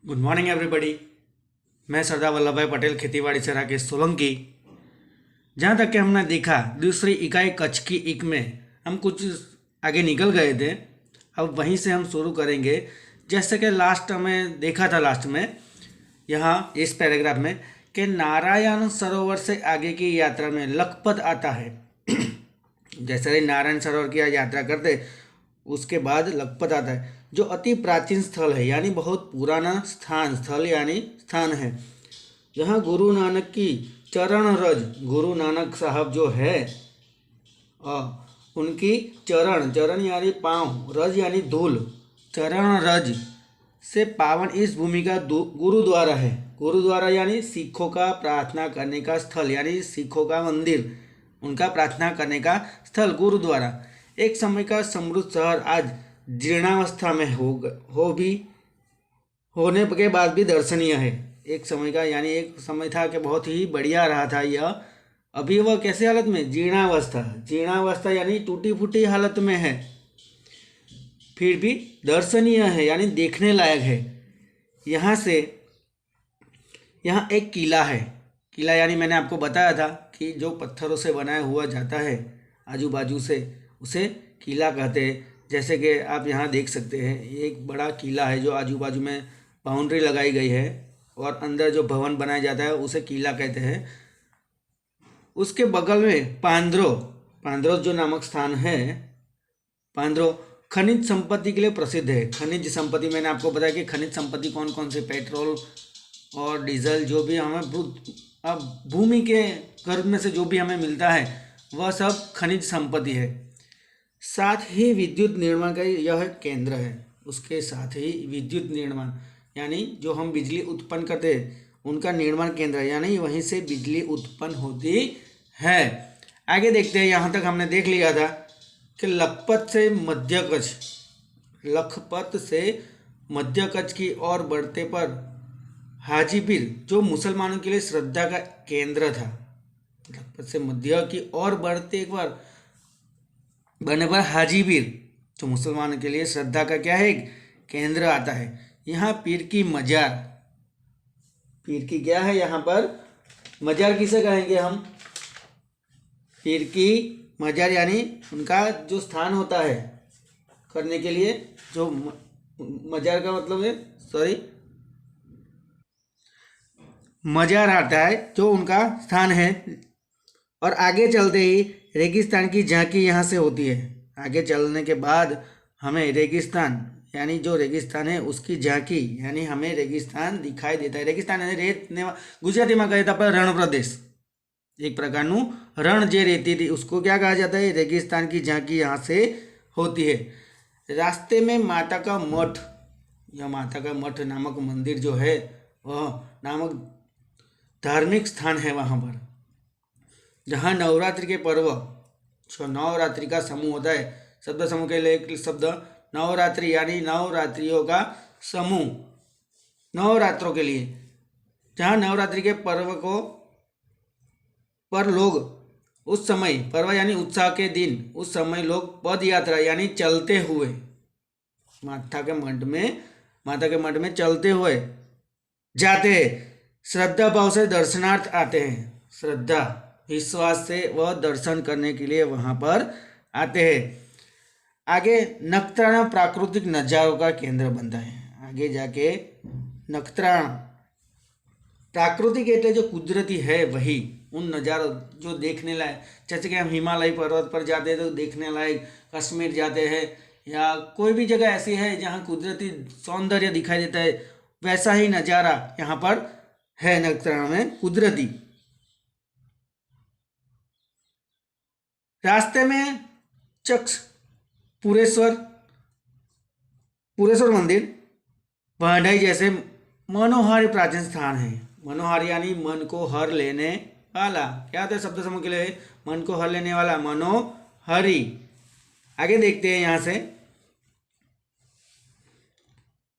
Good morning everybody. मैं सरदार वल्लभ भाई पटेल खेतीबाड़ी से राकेश सोलंकी। जहाँ तक कि हमने देखा दूसरी इकाई कच्छ की इक में हम कुछ आगे निकल गए थे। अब वहीं से हम शुरू करेंगे। जैसे कि लास्ट में देखा था, लास्ट में यहाँ इस पैराग्राफ में कि नारायण सरोवर से आगे की यात्रा में लखपत आता है। जैसे ही नारायण सरोवर की यात्रा करते उसके बाद लखपत आता है, जो अति प्राचीन स्थल है, यानी बहुत पुराना स्थल यानी स्थान है। यहाँ गुरु नानक की चरण रज, गुरु नानक साहब जो है उनकी चरण, चरण यानी पाँव, रज यानी धूल, चरण रज से पावन इस भूमि का गुरुद्वारा है। गुरुद्वारा यानी सिखों का प्रार्थना करने का स्थल, यानी सिखों का मंदिर, उनका प्रार्थना करने का स्थल गुरुद्वारा। एक समय का समृद्ध शहर आज जीर्णावस्था में होने के बाद भी दर्शनीय है। एक समय का यानी एक समय था कि बहुत ही बढ़िया रहा था यह, अभी वह कैसे हालत में, जीर्णावस्था। जीर्णावस्था यानी टूटी फूटी हालत में है, फिर भी दर्शनीय है यानी देखने लायक है। यहाँ एक किला है। किला यानी मैंने आपको बताया था कि जो पत्थरों से बनाया हुआ जाता है आजू बाजू से, उसे किला कहते हैं। जैसे कि आप यहाँ देख सकते हैं, एक बड़ा किला है जो आजू बाजू में बाउंड्री लगाई गई है और अंदर जो भवन बनाया जाता है उसे किला कहते हैं। उसके बगल में पांद्रो जो नामक स्थान है, पांद्रो खनिज संपत्ति के लिए प्रसिद्ध है। खनिज संपत्ति मैंने आपको बताया कि खनिज संपत्ति कौन कौन से, पेट्रोल और डीजल, जो भी हमें अब भूमि के गर्भ में से जो भी हमें मिलता है वह सब खनिज संपत्ति है। साथ ही विद्युत निर्माण का यह केंद्र है। उसके साथ ही विद्युत निर्माण यानी जो हम बिजली उत्पन्न करते हैं उनका निर्माण केंद्र है, यानी वहीं से बिजली उत्पन्न होती है। आगे देखते हैं। यहाँ तक हमने देख लिया था कि लखपत से मध्य कच्छ की ओर बढ़ते पर हाजीपीर, जो मुसलमानों के लिए श्रद्धा का केंद्र था, लखपत से मध्य की ओर बढ़ते एक बार बढ़ने पर हाजीपीर, जो मुसलमानों के लिए श्रद्धा का क्या है, केंद्र आता है। यहाँ पीर की मजार, पीर की क्या है, यहाँ पर मजार किसे कहेंगे हम, पीर की मजार यानी उनका जो स्थान होता है करने के लिए, जो मजार का मतलब है, मजार आता है जो उनका स्थान है। और आगे चलते ही रेगिस्तान की झांकी यहाँ से होती है। आगे चलने के बाद हमें रेगिस्तान यानी जो रेगिस्तान है उसकी झांकी यानी हमें रेगिस्तान दिखाई देता है। रेगिस्तान यानी रेत ने गुजराती में कहता पर रण प्रदेश, एक प्रकारનું रण जे रेती थी उसको क्या कहा जाता है, रेगिस्तान की झांकी यहाँ से होती है। रास्ते में माता का मठ, यह माता का मठ नामक मंदिर जो है वह नामक धार्मिक स्थान है वहाँ पर, जहाँ नवरात्रि के पर्व, जो नवरात्रि का समूह होता है, शब्द समूह के लिए एक शब्द नवरात्रि यानी नवरात्रियों का समूह, नवरात्रों के लिए, जहाँ नवरात्रि के पर्व को पर लोग उस समय, पर्व यानी उत्साह के दिन, उस समय लोग पद यात्रा यानी चलते हुए माता के मठ में चलते हुए जाते हैं। श्रद्धा भाव से दर्शनार्थ आते हैं, श्रद्धा विश्वास से वह दर्शन करने के लिए वहाँ पर आते हैं। आगे नखत्राना प्राकृतिक नज़ारों का केंद्र बनता है। आगे जाके नखत्राना प्राकृतिक એટલે जो कुदरती है वही, उन नज़ारों जो देखने लायक, जैसे कि हम हिमालय पर्वत पर जाते हैं तो देखने लायक, कश्मीर जाते हैं या कोई भी जगह ऐसी है जहाँ कुदरती सौंदर्य दिखाई देता है, वैसा ही नज़ारा यहाँ पर है नखत्राना में, कुदरती। रास्ते में चक्ष पुरेश्वर मंदिर, बढ़ई जैसे मनोहारी प्राचीन स्थान है। मनोहारी यानी मन को हर लेने वाला, क्या होता है शब्द समूह के लिए, मन को हर लेने वाला, मनोहरी। आगे देखते हैं यहाँ से।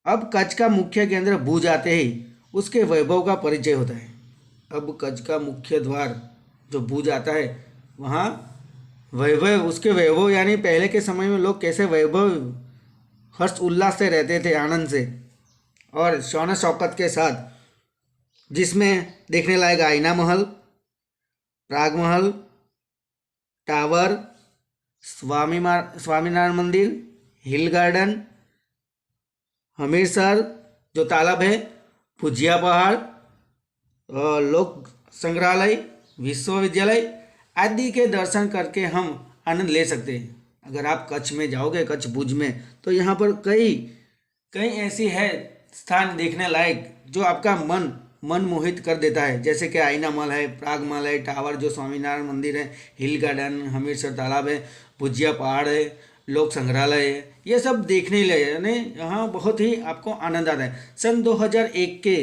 अब कच्छ का मुख्य केंद्र भुज आते ही उसके वैभव का परिचय होता है। अब कच्छ का मुख्य द्वार जो भुज आता है वहाँ वैभव, उसके वैभव यानी पहले के समय में लोग कैसे वैभव हर्ष उल्लास से रहते थे, आनंद से, और शौन शौकत के साथ, जिसमें देखने लायक आईना महल, प्राग महल, टावर, स्वामीनारायण मंदिर, हिल गार्डन, हमीरसर जो तालाब है, भुजिया पहाड़, लोक संग्रहालय, विश्वविद्यालय आदि के दर्शन करके हम आनंद ले सकते हैं। अगर आप कच्छ में जाओगे, कच्छ भुज में, तो यहाँ पर कई कई ऐसी है स्थान देखने लायक जो आपका मन मोहित कर देता है। जैसे कि आईना महल है, प्राग महल है, टावर जो स्वामीनारायण मंदिर है, हिल गार्डन, हमीरसर तालाब है, भुजिया पहाड़ है, लोक संग्रहालय है, ये सब देखने लिए यानी यहाँ बहुत ही आपको आनंद आता है। सन 2001 के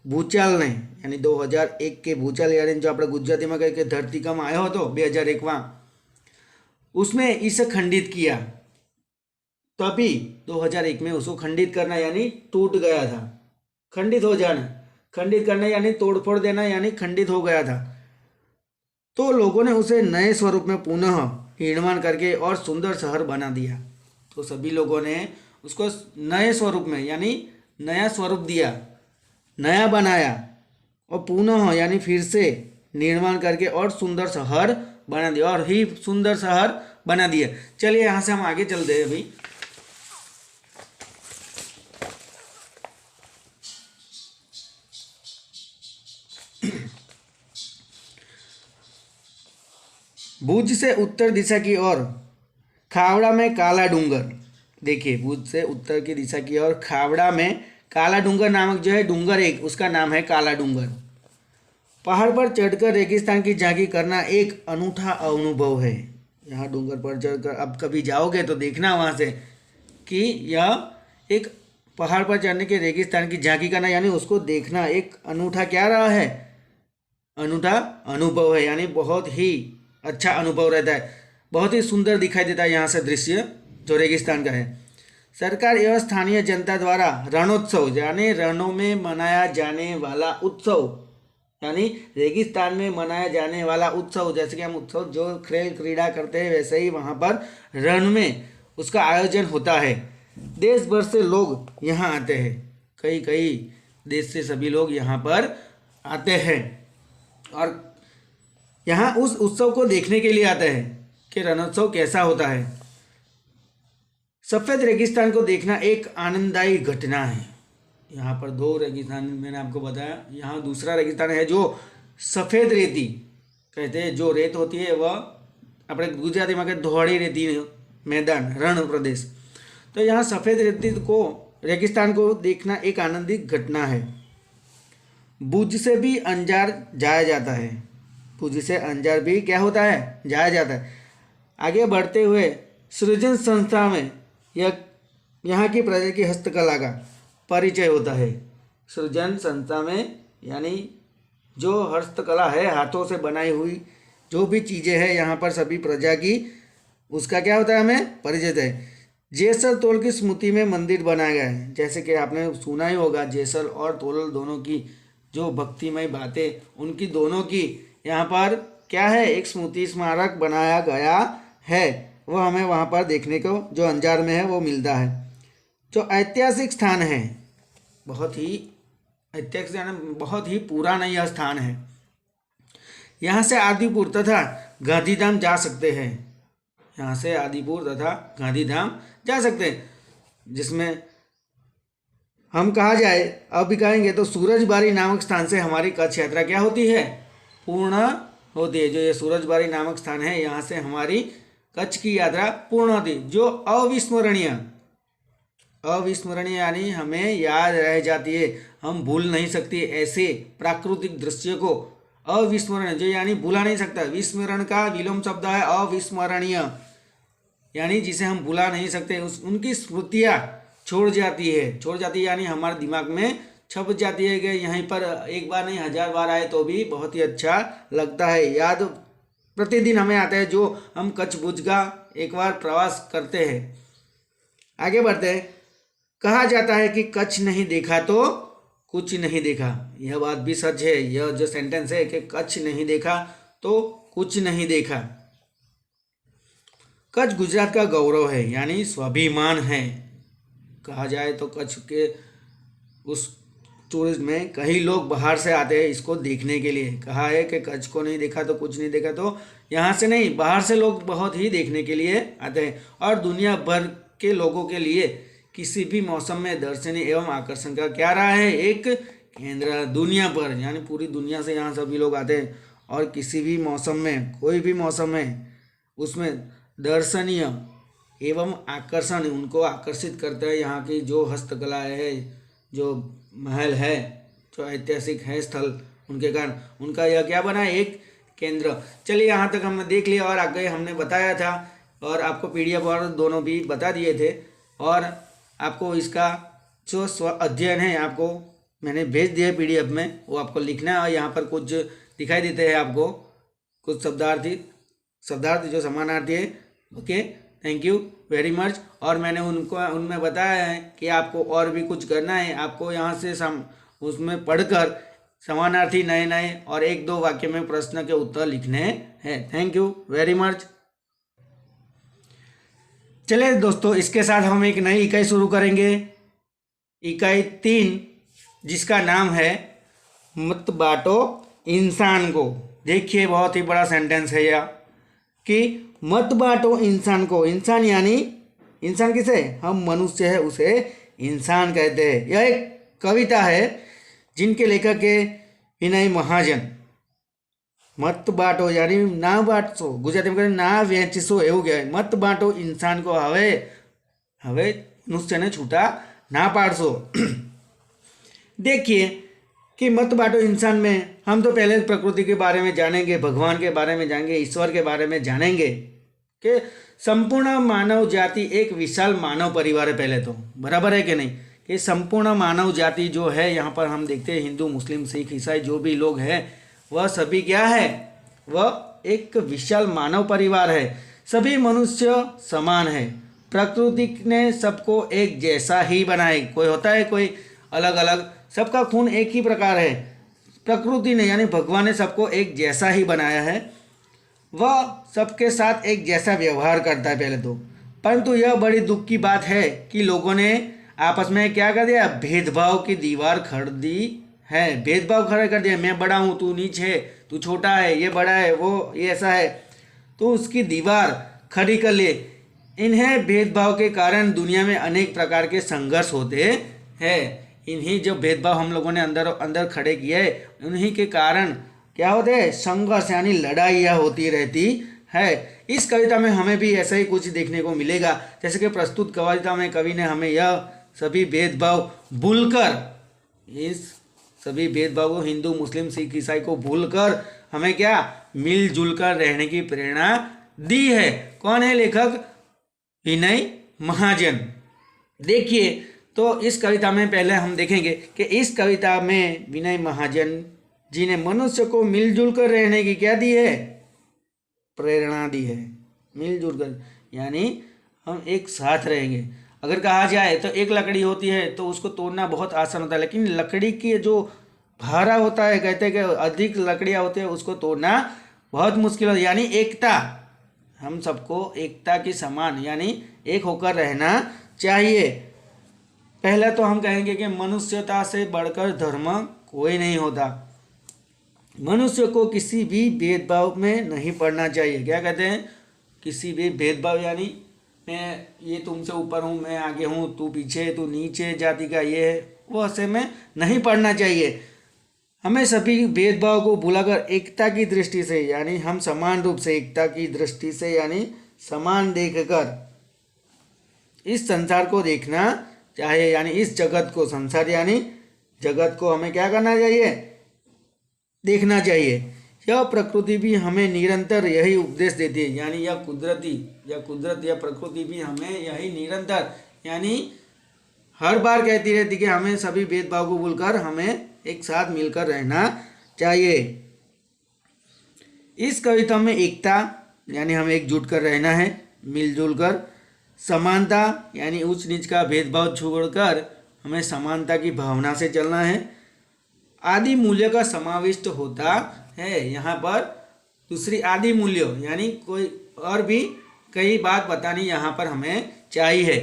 भूचाल ने यानी 2001 के भूचाल यानी जो આપણે ગુજરાતીમાં કહે કે ધરતીકંપ આવ્યો હતો 2001માં, उसमें इसे खंडित किया। तभी 2001 में उसको खंडित करना यानी टूट गया था, खंडित हो जाना, खंडित करना यानी तोड़फोड़ देना यानी खंडित हो गया था। तो लोगों ने उसे नए स्वरूप में पुनः निर्माण करके और सुंदर शहर बना दिया। तो सभी लोगों ने उसको नए स्वरूप में यानी नया स्वरूप दिया, नया बनाया और पुनः यानी फिर से निर्माण करके और सुंदर शहर बना दिया, और ही सुंदर शहर बना दिया। चलिए यहाँ से हम आगे चलते हैं। अभी भुज से उत्तर दिशा की ओर खावड़ा में काला डूंगर, देखिए भुज से उत्तर की दिशा की ओर खावड़ा में काला डूंगर नामक जो है डूंगर, एक उसका नाम है काला डूंगर। पहाड़ पर चढ़कर रेगिस्तान की झांकी करना एक अनूठा अनुभव है। यहाँ डूंगर पर चढ़कर अब कभी जाओगे तो देखना वहाँ से कि यह एक पहाड़ पर चढ़ने के रेगिस्तान की झांकी करना यानी उसको देखना एक अनूठा क्या रहा है, अनूठा अनुभव है, यानी बहुत ही अच्छा अनुभव रहता है, बहुत ही सुंदर दिखाई देता है यहाँ से दृश्य जो रेगिस्तान का है। सरकार एवं स्थानीय जनता द्वारा रणोत्सव यानी रणों में मनाया जाने वाला उत्सव यानी रेगिस्तान में मनाया जाने वाला उत्सव, जैसे कि हम उत्सव जो खेल क्रीड़ा करते हैं वैसे ही वहाँ पर रण में उसका आयोजन होता है। देश भर से लोग यहाँ आते हैं, कई कई देश से सभी लोग यहाँ पर आते हैं और यहाँ उस उत्सव को देखने के लिए आते हैं कि रणोत्सव कैसा होता है। सफ़ेद रेगिस्तान को देखना एक आनंददायी घटना है। यहाँ पर दो रेगिस्तान मैंने आपको बताया, यहाँ दूसरा रेगिस्तान है जो सफ़ेद रेती कहते हैं, जो रेत होती है वह अपने गुजराती में धोड़ी रेती मैदान रण प्रदेश। तो यहाँ सफ़ेद रेती को रेगिस्तान को देखना एक आनंदित घटना है। भुज से भी अंजार जाया जाता है, भुज से अंजार भी क्या होता है, जाया जाता है। आगे बढ़ते हुए सृजन संस्था में यहाँ की प्रजा की हस्तकला का परिचय होता है। सृजन संस्था में यानी जो हस्तकला है, हाथों से बनाई हुई जो भी चीज़ें हैं यहाँ पर सभी प्रजा की, उसका क्या होता है, हमें परिचय है। जेसर तोल की स्मृति में मंदिर बनाया गया है। जैसे कि आपने सुना ही होगा, जेसर और तोल दोनों की जो भक्तिमय बातें, उनकी दोनों की यहाँ पर क्या है, एक स्मृति स्मारक बनाया गया है। वो हमें वहाँ पर देखने को जो अंजार में है वो मिलता है। जो ऐतिहासिक स्थान है, बहुत ही ऐतिहासिक यानी बहुत ही पुराना यह स्थान है। यहाँ से आदिपुर तथा गांधीधाम जा सकते हैं, यहाँ से आदिपुर तथा गांधीधाम जा सकते हैं, जिसमें हम कहा जाए अब भी कहेंगे तो सूरजबारी नामक स्थान से हमारी कच्छ यात्रा क्या होती है, पूर्ण होती है। जो ये सूरजबारी नामक स्थान है, यहाँ से हमारी कच्छ की यात्रा पूर्ण होती है, जो अविस्मरणीय यानी हमें याद रह जाती है, हम भूल नहीं सकते ऐसे प्राकृतिक दृश्य को। अविस्मरणीय जो यानी भूला नहीं सकता, विस्मरण का विलोम शब्द है अविस्मरणीय, यानी जिसे हम भुला नहीं सकते, उनकी स्मृतियाँ छोड़ जाती है यानी हमारे दिमाग में छप जाती है कि यहीं पर एक बार नहीं 1000 बार आए तो भी बहुत ही अच्छा लगता है। याद प्रतिदिन हमें आता है जो हम कच्छ भुज का एक बार प्रवास करते हैं। आगे बढ़ते हैं। कहा जाता है कि कच्छ नहीं देखा तो कुछ नहीं देखा। यह बात भी सच है। यह जो सेंटेंस है कि कच्छ नहीं देखा तो कुछ नहीं देखा। कच्छ गुजरात का गौरव है यानी स्वाभिमान है। कहा जाए तो कच्छ के उस टूरिस्ट में कई लोग बाहर से आते हैं इसको देखने के लिए। कहा है कि कच्छ को नहीं देखा तो कुछ नहीं देखा, तो यहाँ से नहीं, बाहर से लोग बहुत ही देखने के लिए आते हैं। और दुनिया भर के लोगों के लिए किसी भी मौसम में दर्शनीय एवं आकर्षण का क्या रहा है, एक केंद्र। दुनिया भर यानी पूरी दुनिया से यहाँ सभी लोग आते हैं और किसी भी मौसम में, कोई भी मौसम में, उसमें दर्शनीय एवं आकर्षण उनको आकर्षित करता है। यहाँ की जो हस्तकला है, जो महल है, जो ऐतिहासिक है स्थल, उनके कारण उनका यह क्या बना है, एक केंद्र। चलिए यहाँ तक हमने देख लिया और आगे हमने बताया था और आपको पीडीएफ और दोनों भी बता दिए थे। और आपको इसका जो स्व अध्ययन है आपको मैंने भेज दिया है पीडीएफ में, वो आपको लिखना है। और यहाँ पर कुछ दिखाई देते हैं आपको, कुछ शब्दार्थी जो समानार्थी है। Okay, thank you very much. और मैंने उनमें बताया है कि आपको और भी कुछ करना है, आपको यहाँ से उसमें पढ़कर समानार्थी नए नए और एक दो वाक्य में प्रश्न के उत्तर लिखने हैं। Thank you very much. चलिए दोस्तों, इसके साथ हम एक नई इकाई शुरू करेंगे, इकाई 3, जिसका नाम है मत बांटो इंसान को। देखिए बहुत ही बड़ा सेंटेंस है यह कि मत बांटो इंसान को। इंसान यानी इंसान किसे, हम मनुष्य है उसे इंसान कहते हैं। यह एक कविता है जिनके लेखक है विनय महाजन। मत बांटो यानी ना बांटशो, गुजराती में कहते ना વેચશો એવું કહેવાય। મત બાંટો इंसान को, હવે મનુષ્યને છૂટા ના પાડશો। देखिए कि मत बांटो इंसान में हम तो पहले प्रकृति के बारे में जानेंगे, भगवान के बारे में जानेंगे, ईश्वर के बारे में जानेंगे कि संपूर्ण मानव जाति एक विशाल मानव परिवार है। पहले तो बराबर है कि नहीं, कि संपूर्ण मानव जाति जो है यहाँ पर हम देखते हैं हिंदू, मुस्लिम, सिख, ईसाई जो भी लोग हैं वह सभी क्या है, वह एक विशाल मानव परिवार है। सभी मनुष्य समान है। प्रकृति ने सबको एक जैसा ही बनाए, कोई होता है कोई अलग अलग, सबका खून एक ही प्रकार है। प्रकृति ने यानी भगवान ने सबको एक जैसा ही बनाया है। वह सबके साथ एक जैसा व्यवहार करता है पहले तो, परंतु यह बड़ी दुख की बात है कि लोगों ने आपस में क्या कर दिया, भेदभाव की दीवार खड़ दी है। भेदभाव खड़ा कर दिया, मैं बड़ा हूँ तू नीच है, तू छोटा है, ये बड़ा है, वो ये ऐसा है, तो उसकी दीवार खड़ी कर लिए। इन्हें भेदभाव के कारण दुनिया में अनेक प्रकार के संघर्ष होते हैं। इन्हीं जो भेदभाव हम लोगों ने अंदर खड़े किए उन्हीं के कारण क्या होते हैं, संघर्ष यानी लड़ाइयाँ होती रहती है। इस कविता में हमें भी ऐसा ही कुछ देखने को मिलेगा। जैसे कि प्रस्तुत कविता में कवि ने हमें यह सभी भेदभाव भूलकर, इस सभी भेदभाव को, हिंदू, मुस्लिम, सिख, ईसाई को भूलकर हमें क्या, मिलजुल कर रहने की प्रेरणा दी है। कौन है लेखक, विनय महाजन। देखिए तो इस कविता में पहले हम देखेंगे कि इस कविता में विनय महाजन जी ने मनुष्य को मिलजुल कर रहने की क्या दी है, प्रेरणा दी है। मिलजुल कर यानी हम एक साथ रहेंगे। अगर कहा जाए तो एक लकड़ी होती है तो उसको तोड़ना बहुत आसान होता है, लेकिन लकड़ी की जो भारा होता है, कहते हैं कि अधिक लकड़ियाँ होती है उसको तोड़ना बहुत मुश्किल होता है। यानी एकता, हम सबको एकता की समान यानी एक होकर रहना चाहिए। पहले तो हम कहेंगे कि मनुष्यता से बढ़कर धर्म कोई नहीं होता। मनुष्य को किसी भी भेदभाव में नहीं पड़ना चाहिए। क्या कहते हैं, किसी भी भेदभाव यानी मैं ये तुमसे ऊपर हूँ, मैं आगे हूँ, तू पीछे, तू नीचे जाति का ये है, वो ऐसे में नहीं पड़ना चाहिए। हमें सभी भेदभाव को भुलाकर एकता की दृष्टि से यानी हम समान रूप से, एकता की दृष्टि से यानी समान देखकर इस संसार को देखना चाहिए। यानी इस जगत को, संसार यानी जगत को हमें क्या करना चाहिए, देखना चाहिए। यह प्रकृति भी हमें निरंतर यही उपदेश देती है। यानी यह कुदरत या प्रकृति भी हमें यही निरंतर यानी हर बार कहती रहती कि हमें सभी भेदभाव को भूलकर हमें एक साथ मिलकर रहना चाहिए। इस कविता में एकता यानी हमें एकजुट कर रहना है, मिलजुल कर। समानता यानी ऊंच नीच का भेदभाव छोड़कर हमें समानता की भावना से चलना है। आदि मूल्य का समाविष्ट होता है यहाँ पर। दूसरी आदि मूल्य यानी कोई और भी कई बात बतानी यहाँ पर हमें चाहिए।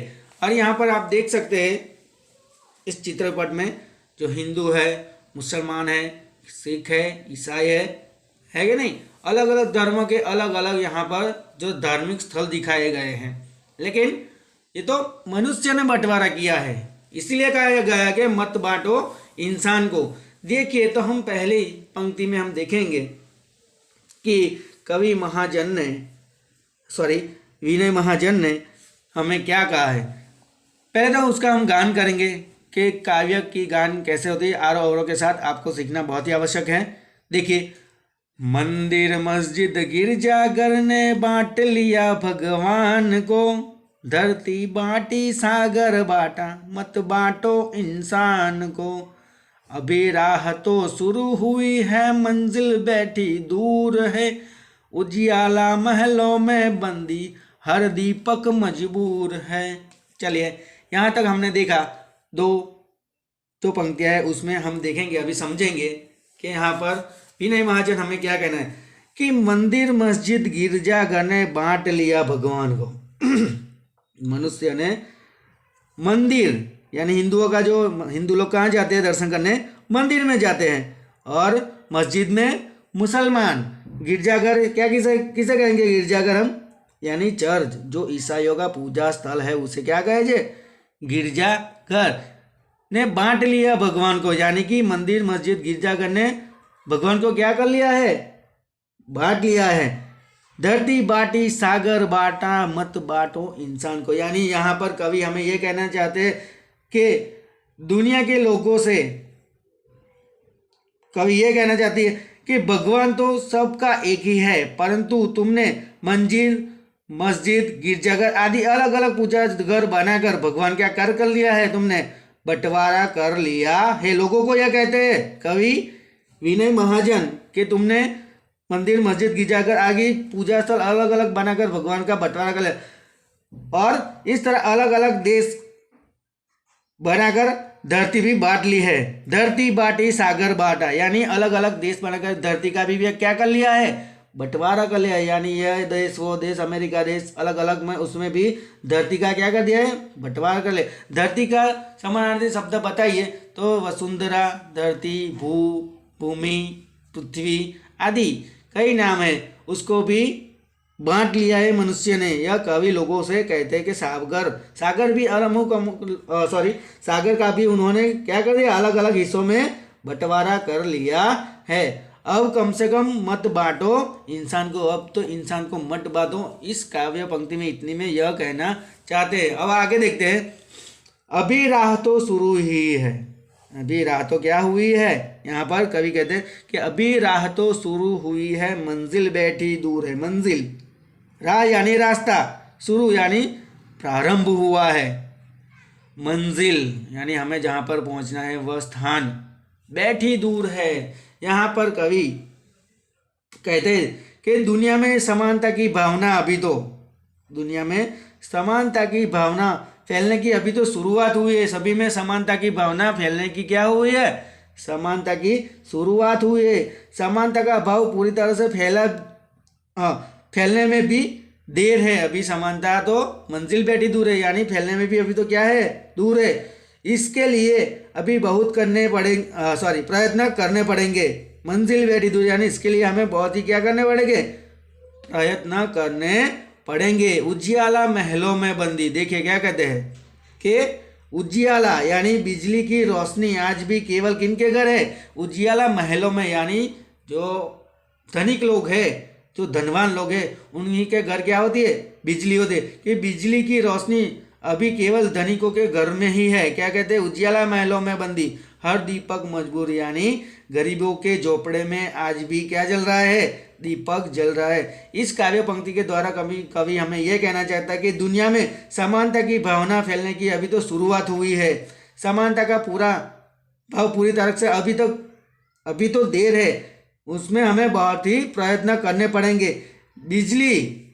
और यहाँ पर आप देख सकते हैं इस चित्रपट में जो हिंदू है, मुसलमान है, सिख है, ईसाई है कि नहीं, अलग अलग धर्मों के अलग अलग यहाँ पर जो धार्मिक स्थल दिखाए गए हैं। लेकिन ये तो मनुष्य ने बंटवारा किया है, इसलिए कहा गया कि मत बांटो इंसान को। देखिए तो हम पहली पंक्ति में हम देखेंगे कि कवि महाजन ने विनय महाजन ने हमें क्या कहा है। पहले तो उसका हम गान करेंगे कि काव्य की गान कैसे होती है, आरोह अवरोह के साथ आपको सीखना बहुत ही आवश्यक है। देखिए, मंदिर मस्जिद गिरजाघर ने बांट लिया भगवान को, धरती बांटी सागर बांटा मत बांटो इंसान को, अभी राह तो शुरू हुई है मंजिल बैठी दूर है, उजियाला महलों में बंदी हर दीपक मजबूर है। चलिए यहाँ तक हमने देखा। दो जो पंक्तियाँ है उसमें हम देखेंगे, अभी समझेंगे कि यहाँ पर विनय महाजन हमें क्या कहना है कि मंदिर मस्जिद गिरजाघर ने बांट लिया भगवान को। मनुष्य ने मंदिर यानी हिंदुओं का जो हिंदू लोग कहाँ जाते हैं दर्शन करने, मंदिर में जाते हैं, और मस्जिद में मुसलमान, गिरजाघर क्या किसे किसे कहेंगे गिरजाघर हम, यानी चर्च जो ईसाइयों का पूजा स्थल है उसे क्या कहे गिरजाघर ने बांट लिया भगवान को। यानी कि मंदिर मस्जिद गिरजाघर ने भगवान को क्या कर लिया है, बांट लिया है। धरती बांटी सागर बांटा मत बांटो इंसान को। यानी यहाँ पर कवि हमें ये कहना चाहते हैं कि दुनिया के लोगों से कवि ये कहना चाहती है कि भगवान तो सबका एक ही है, परंतु तुमने मंदिर मस्जिद गिरजाघर आदि अलग अलग पूजा घर बनाकर भगवान क्या कर लिया है, तुमने बंटवारा कर लिया है। लोगों को यह कहते हैं कवि विनय महाजन कि तुमने मंदिर मस्जिद गिरजाघर आदि पूजा स्थल अलग अलग बनाकर भगवान का बंटवारा कर लिया, और इस तरह अलग अलग देश बनाकर धरती भी बांट ली है। धरती बांटी सागर बांटा, यानी अलग अलग देश बनाकर धरती का भी क्या कर लिया है, बंटवारा कर लिया है। यानी यह देश वो देश अमेरिका देश अलग अलग में उसमें भी धरती का क्या कर दिया है, बंटवारा कर लिया। धरती का समानार्थी शब्द बताइए तो वसुंधरा, धरती, भूमि, पृथ्वी आदि कई नाम है, उसको भी बांट लिया है मनुष्य ने। यह कवि लोगों से कहते हैं कि सागर भी सागर का भी उन्होंने क्या कर दिया, अलग अलग हिस्सों में बंटवारा कर लिया है। अब कम से कम मत बांटो इंसान को, अब तो इंसान को मत बांटो। इस काव्य पंक्ति में इतनी में यह कहना चाहते हैं। अब आगे देखते हैं। अभी राह तो शुरू ही है, अभी राह तो क्या हुई है, यहाँ पर कवि कहते हैं कि अभी राह तो शुरू हुई है मंजिल बैठी दूर है। मंजिल, राह यानी रास्ता, शुरू यानी प्रारंभ हुआ है, मंजिल यानी हमें जहाँ पर पहुँचना है वह स्थान, बैठी दूर है। यहाँ पर कवि कहते हैं कि दुनिया में समानता की भावना अभी तो दुनिया में समानता की भावना फैलने की अभी तो शुरुआत हुई है। सभी में समानता की भावना फैलने की क्या हुई है, समानता की शुरुआत हुई है। समानता का भाव पूरी तरह से फैलने में भी देर है। अभी समानता तो मंजिल बैठी दूर है, यानी फैलने में भी अभी तो क्या है, दूर है। इसके लिए अभी बहुत प्रयत्न करने पड़ेंगे। मंजिल बैठी दूर यानी इसके लिए हमें बहुत ही क्या करने पड़ेंगे, प्रयत्न करने पढ़ेंगे। उजियाला महलों में बंदी, देखिए क्या कहते हैं कि उजियाला यानी बिजली की रोशनी आज भी केवल किनके घर है, उजियाला महलों में, यानी जो धनिक लोग हैं, जो धनवान लोग हैं, उन्हीं के घर क्या होती है, बिजली होती है। कि बिजली की रोशनी अभी केवल धनिकों के घर में ही है। क्या कहते हैं, उजियाला महलों में बंदी हर दीपक मजबूर, यानी गरीबों के झोपड़े में आज भी क्या जल रहा है, दीपक जल रहा है। इस काव्य पंक्ति के द्वारा कवि हमें यह कहना चाहता है कि दुनिया में समानता की भावना फैलने की अभी तो शुरुआत हुई है। समानता का पूरा भाव पूरी तरह से अभी तो देर है, उसमें हमें बहुत ही प्रयत्न करने पड़ेंगे। बिजली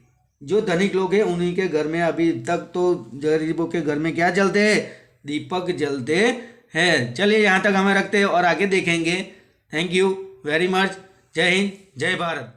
जो धनिक लोग हैं उन्हीं के घर में अभी तक तो गरीबों के घर में क्या जलते हैं, दीपक जलते हैं। चलिए यहाँ तक हमें रखते हैं और आगे देखेंगे। Thank you very much. जय हिंद, जय भारत।